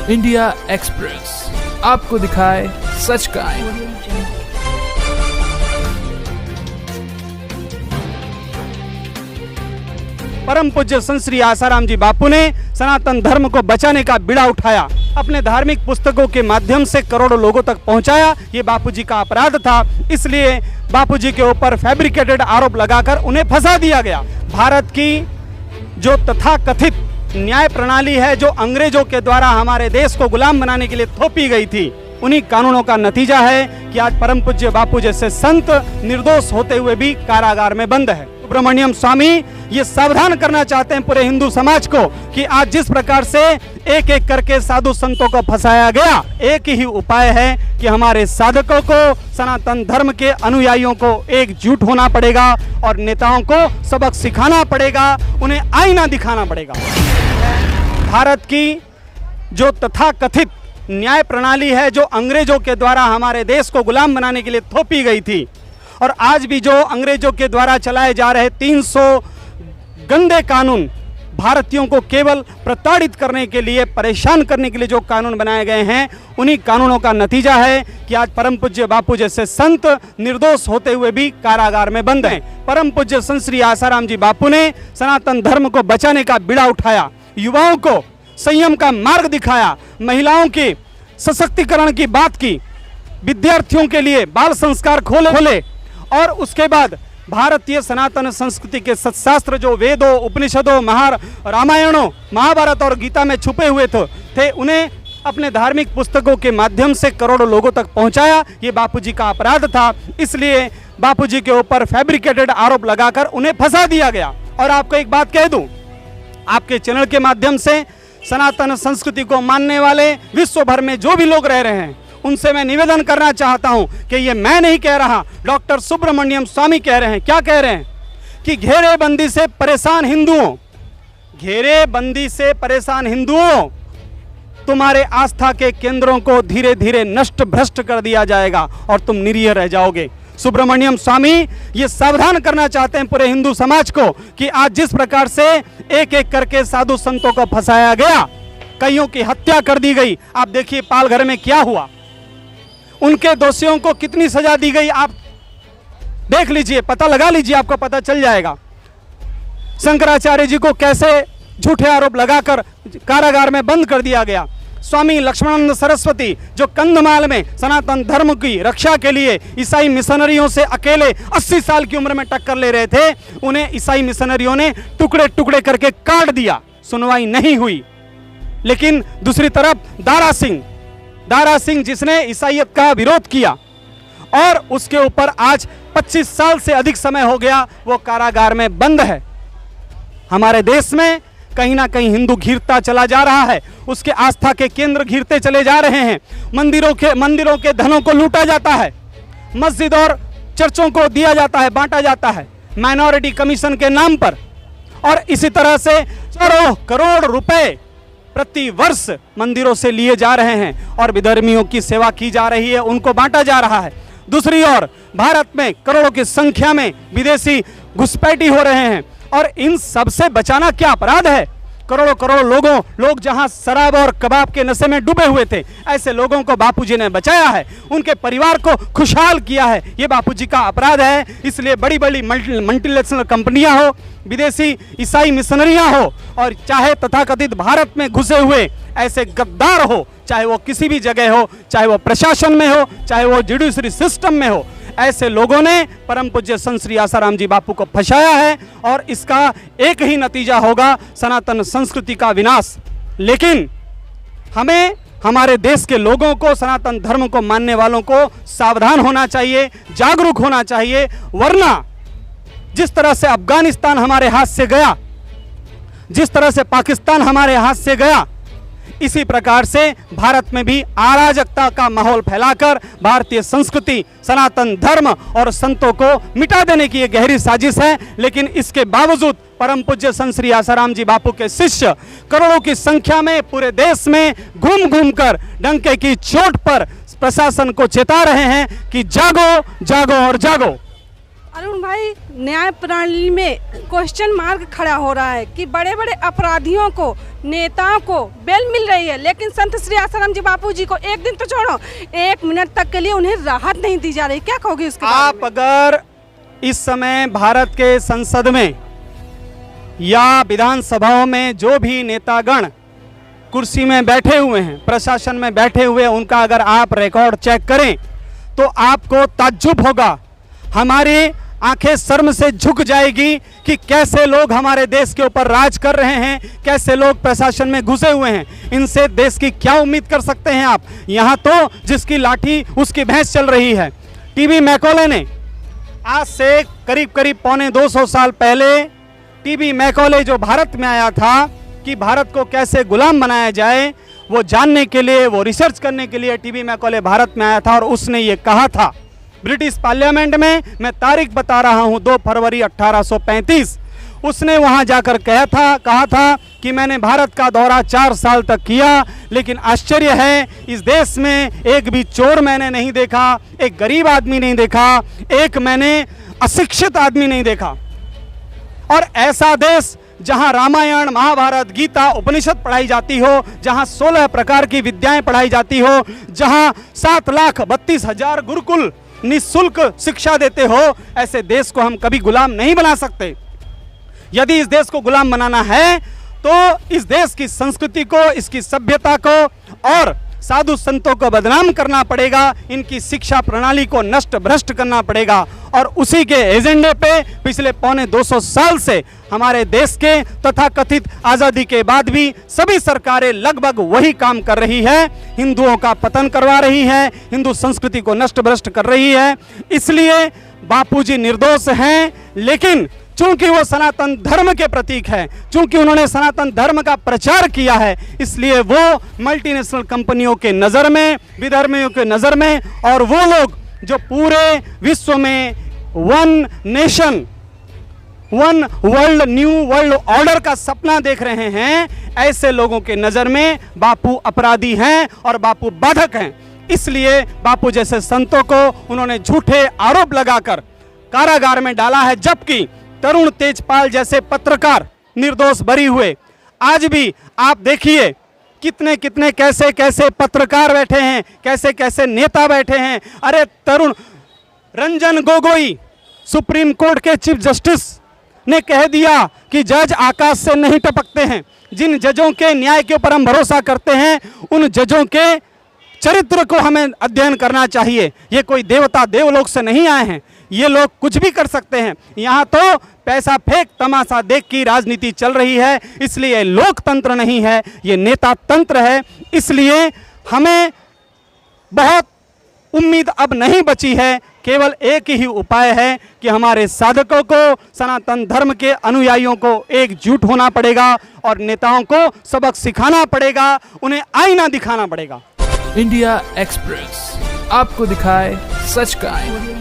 India express आपको दिखाए सच का आईना। परम पूज्य संत श्री आसाराम जी बापू ने सनातन धर्म को बचाने का बीड़ा उठाया, अपने धार्मिक पुस्तकों के माध्यम से करोड़ों लोगों तक पहुंचाया। ये बापूजी का अपराध था, इसलिए बापूजी के ऊपर फैब्रिकेटेड आरोप लगाकर उन्हें फंसा दिया गया। भारत की जो तथाकथित न्याय प्रणाली है, जो अंग्रेजों के द्वारा हमारे देश को गुलाम बनाने के लिए थोपी गई थी, उन्हीं कानूनों का नतीजा है कि आज परम पूज्य बापू जैसे संत निर्दोष होते हुए भी कारागार में बंद है। सुब्रमण्यम स्वामी ये सावधान करना चाहते हैं पूरे हिंदू समाज को कि आज जिस प्रकार से एक एक करके साधु संतों को फंसाया गया, एक ही उपाय है कि हमारे साधकों को, सनातन धर्म के अनुयायियों को एकजुट होना पड़ेगा और नेताओं को सबक सिखाना पड़ेगा, उन्हें आईना दिखाना पड़ेगा। भारत की जो तथाकथित न्याय प्रणाली है, जो अंग्रेजों के द्वारा हमारे देश को गुलाम बनाने के लिए थोपी गई थी, और आज भी जो अंग्रेजों के द्वारा चलाए जा रहे 300 गंदे कानून, भारतीयों को केवल प्रताड़ित करने के लिए, परेशान करने के लिए जो कानून बनाए गए हैं, उन्हीं कानूनों का नतीजा है कि आज परम पूज्य बापू जैसे संत निर्दोष होते हुए भी कारागार में बंद हैं। परम पूज्य संत श्री आसाराम जी बापू ने सनातन धर्म को बचाने का बीड़ा उठाया, युवाओं को संयम का मार्ग दिखाया, महिलाओं के सशक्तिकरण की बात की, विद्यार्थियों के लिए बाल संस्कार खोले और उसके बाद भारतीय सनातन संस्कृति के सत्शास्त्र जो वेदों, उपनिषदों, रामायणों, महाभारत और गीता में छुपे हुए थे उन्हें अपने धार्मिक पुस्तकों के माध्यम से करोड़ों लोगों तक पहुंचाया। ये बापूजी का अपराध था, इसलिए बापूजी के ऊपर फैब्रिकेटेड आरोप लगाकर उन्हें फंसा दिया गया। और आपको एक बात कह दूं, आपके चैनल के माध्यम से सनातन संस्कृति को मानने वाले विश्व भर में जो भी लोग रह रहे हैं, उनसे मैं निवेदन करना चाहता हूं कि ये मैं नहीं कह रहा, डॉक्टर सुब्रमण्यम स्वामी कह रहे हैं। क्या कह रहे हैं कि घेरेबंदी से परेशान हिंदुओं, तुम्हारे आस्था के केंद्रों को धीरे धीरे नष्ट भ्रष्ट कर दिया जाएगा और तुम निरीह रह जाओगे। सुब्रमण्यम स्वामी ये सावधान करना चाहते हैं पूरे हिंदू समाज को कि आज जिस प्रकार से एक एक करके साधु संतों को फंसाया गया, कईयों की हत्या कर दी गई। आप देखिए पालघर में क्या हुआ, उनके दोषियों को कितनी सजा दी गई, आप देख लीजिए, पता लगा लीजिए, आपको पता चल जाएगा। शंकराचार्य जी को कैसे झूठे आरोप लगाकर कारागार में बंद कर दिया गया। स्वामी लक्ष्मणानंद सरस्वती जो कंधमाल में सनातन धर्म की रक्षा के लिए ईसाई मिशनरियों से अकेले 80 साल की उम्र में टक्कर ले रहे थे, उन्हें ईसाई मिशनरियों ने टुकड़े टुकड़े करके काट दिया, सुनवाई नहीं हुई। लेकिन दूसरी तरफ दारा सिंह जिसने ईसाईयत का विरोध किया और उसके ऊपर आज 25 साल से अधिक समय हो गया, वो कारागार में बंद है। हमारे देश में कहीं ना कहीं हिंदू घिरता चला जा रहा है, उसके आस्था के केंद्र घिरते चले जा रहे हैं, मंदिरों के धनों को लूटा जाता है, मस्जिद और चर्चों को दिया जाता है, बांटा जाता है माइनॉरिटी कमीशन के नाम पर, और इसी तरह से करोड़ रुपए प्रति वर्ष मंदिरों से लिए जा रहे हैं और विधर्मियों की सेवा की जा रही है, उनको बांटा जा रहा है। दूसरी ओर भारत में करोड़ों की संख्या में विदेशी घुसपैठी हो रहे हैं और इन सब से बचाना क्या अपराध है। करोड़ों लोग जहां शराब और कबाब के नशे में डूबे हुए थे, ऐसे लोगों को बापूजी ने बचाया है, उनके परिवार को खुशहाल किया है। ये बापूजी का अपराध है। इसलिए बड़ी बड़ी मल्टीनेशनल कंपनियां हो, विदेशी ईसाई मिशनरियां हो, और चाहे तथाकथित भारत में घुसे हुए ऐसे गद्दार हो, चाहे वो किसी भी जगह हो, चाहे वो प्रशासन में हो, चाहे वो जुडिशरी सिस्टम में हो, ऐसे लोगों ने परम पूज्य संत श्री आसाराम जी बापू को फंसाया है और इसका एक ही नतीजा होगा, सनातन संस्कृति का विनाश। लेकिन हमें हमारे देश के लोगों को, सनातन धर्म को मानने वालों को सावधान होना चाहिए, जागरूक होना चाहिए, वरना जिस तरह से अफगानिस्तान हमारे हाथ से गया, जिस तरह से पाकिस्तान हमारे हाथ से गया, इसी प्रकार से भारत में भी अराजकता का माहौल फैलाकर भारतीय संस्कृति, सनातन धर्म और संतों को मिटा देने की एक गहरी साजिश है। लेकिन इसके बावजूद परम पूज्य संत श्री आसाराम जी बापू के शिष्य करोड़ों की संख्या में पूरे देश में घूम कर डंके की चोट पर प्रशासन को चेता रहे हैं कि जागो जागो और जागो। अरुण भाई, न्याय प्रणाली में क्वेश्चन मार्क खड़ा हो रहा है कि बड़े बड़े अपराधियों को, नेताओं को बेल मिल रही है, लेकिन संत श्री आसाराम जी बापू जी को एक दिन तो छोड़ो, 1 मिनट तक के लिए उन्हें राहत नहीं दी जा रही। क्या कहोगे इसके बारे आप में? अगर इस समय भारत के संसद में या विधानसभाओं में जो भी नेतागण कुर्सी में बैठे हुए हैं, प्रशासन में बैठे हुए हैं, उनका अगर आप रिकॉर्ड चेक करें तो आपको ताज्जुब होगा, हमारी आंखें शर्म से झुक जाएगी कि कैसे लोग हमारे देश के ऊपर राज कर रहे हैं, कैसे लोग प्रशासन में घुसे हुए हैं। इनसे देश की क्या उम्मीद कर सकते हैं आप? यहाँ तो जिसकी लाठी उसकी भैंस चल रही है। टीबी मैकॉले ने आज से करीब करीब 250 साल पहले, टीबी मैकॉले जो भारत में आया था कि भारत को कैसे गुलाम बनाया जाए, वो जानने के लिए, वो रिसर्च करने के लिए टीबी मैकॉले भारत में आया था और उसने ये कहा था ब्रिटिश पार्लियामेंट में, मैं तारीख बता रहा हूं, 2 फरवरी 1835, उसने वहां जाकर कहा था कि मैंने भारत का दौरा 4 साल तक किया, लेकिन आश्चर्य है इस देश में एक भी चोर मैंने नहीं देखा, एक गरीब आदमी नहीं देखा, एक मैंने अशिक्षित आदमी नहीं देखा। और ऐसा देश जहां रामायण, महाभारत, गीता, उपनिषद पढ़ाई जाती हो, जहां 16 प्रकार की विद्याएं पढ़ाई जाती हो, जहां 7,32,000 गुरुकुल निःशुल्क शिक्षा देते हो, ऐसे देश को हम कभी गुलाम नहीं बना सकते। यदि इस देश को गुलाम बनाना है तो इस देश की संस्कृति को, इसकी सभ्यता को और साधु संतों को बदनाम करना पड़ेगा, इनकी शिक्षा प्रणाली को नष्ट भ्रष्ट करना पड़ेगा। और उसी के एजेंडे पे पिछले 250 साल से हमारे देश के तथाकथित आज़ादी के बाद भी सभी सरकारें लगभग वही काम कर रही है, हिंदुओं का पतन करवा रही है, हिंदू संस्कृति को नष्ट भ्रष्ट कर रही है। इसलिए बापूजी निर्दोष हैं, लेकिन चूंकि वो सनातन धर्म के प्रतीक है, चूंकि उन्होंने सनातन धर्म का प्रचार किया है, इसलिए वो मल्टीनेशनल कंपनियों के नज़र में, विधर्मियों के नज़र में, और वो लोग जो पूरे विश्व में one nation, one world, new world order का सपना देख रहे हैं, ऐसे लोगों के नज़र में बापू अपराधी हैं और बापू बाधक हैं। इसलिए बापू जैसे संतों को उन्होंने झूठे आरोप लगाकर कारागार में डाला है, जबकि तरुण तेजपाल जैसे पत्रकार निर्दोष बरी हुए। आज भी आप देखिए कितने कितने कैसे कैसे पत्रकार बैठे हैं, कैसे कैसे नेता बैठे हैं। अरे तरुण रंजन गोगोई, सुप्रीम कोर्ट के चीफ जस्टिस ने कह दिया कि जज आकाश से नहीं टपकते हैं। जिन जजों के न्याय के ऊपर हम भरोसा करते हैं, उन जजों के चरित्र को हमें अध्ययन करना चाहिए। ये कोई देवता देवलोक से नहीं आए हैं, ये लोग कुछ भी कर सकते हैं। यहाँ तो पैसा फेंक तमाशा देख की राजनीति चल रही है, इसलिए लोकतंत्र नहीं है, ये नेता तंत्र है। इसलिए हमें बहुत उम्मीद अब नहीं बची है, केवल एक ही उपाय है कि हमारे साधकों को, सनातन धर्म के अनुयायियों को एकजुट होना पड़ेगा और नेताओं को सबक सिखाना पड़ेगा, उन्हें आईना दिखाना पड़ेगा। इंडिया एक्सप्रेस आपको दिखाए सच का आईना।